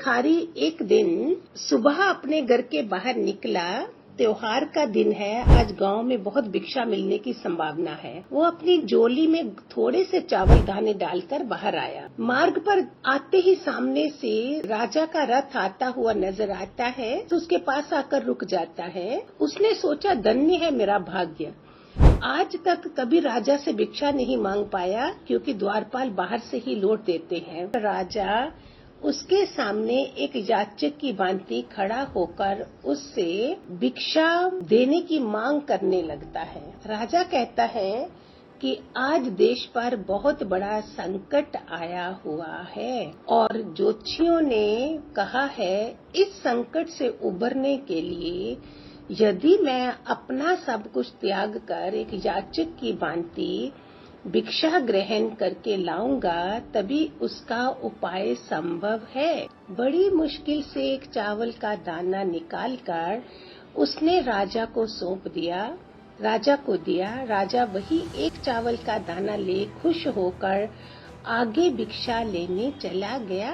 भिखारी एक दिन सुबह अपने घर के बाहर निकला। त्योहार का दिन है, आज गांव में बहुत भिक्षा मिलने की संभावना है। वो अपनी झोली में थोड़े से चावल दाने डालकर बाहर आया। मार्ग पर आते ही सामने से राजा का रथ आता हुआ नजर आता है तो उसके पास आकर रुक जाता है। उसने सोचा, धन्य है मेरा भाग्य, आज तक कभी राजा से भिक्षा नहीं मांग पाया क्योंकि द्वारपाल बाहर से ही लौट देते हैं। राजा उसके सामने एक याचक की भांति खड़ा होकर उससे भिक्षा देने की मांग करने लगता है। राजा कहता है कि आज देश पर बहुत बड़ा संकट आया हुआ है और ज्योतिषियों ने कहा है इस संकट से उबरने के लिए यदि मैं अपना सब कुछ त्याग कर एक याचक की भांति भिक्षा ग्रहण करके लाऊंगा तभी उसका उपाय संभव है। बड़ी मुश्किल से एक चावल का दाना निकालकर उसने राजा को सौंप दिया। राजा को दिया। राजा वही एक चावल का दाना ले खुश होकर आगे भिक्षा लेने चला गया।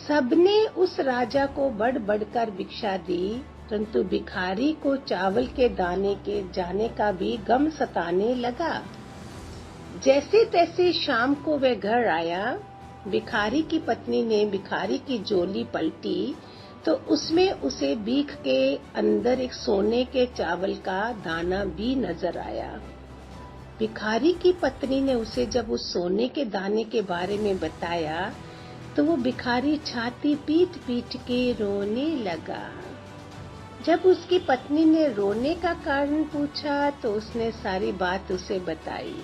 सबने उस राजा को बढ़ बढ़कर भिक्षा दी, परंतु भिखारी को चावल के दाने के जाने का भी गम सताने लगा। जैसे तैसे शाम को वह घर आया। भिखारी की पत्नी ने भिखारी की झोली पलटी तो उसमें उसे भीख के अंदर एक सोने के चावल का दाना भी नजर आया। भिखारी की पत्नी ने उसे जब उस सोने के दाने के बारे में बताया तो वो भिखारी छाती पीट पीट के रोने लगा। जब उसकी पत्नी ने रोने का कारण पूछा तो उसने सारी बात उसे बताई।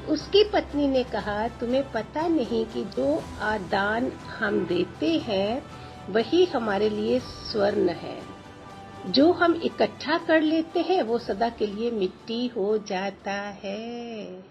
उसकी पत्नी ने कहा, तुम्हें पता नहीं कि जो दान हम देते हैं वही हमारे लिए स्वर्ण है। जो हम इकट्ठा कर लेते हैं वो सदा के लिए मिट्टी हो जाता है।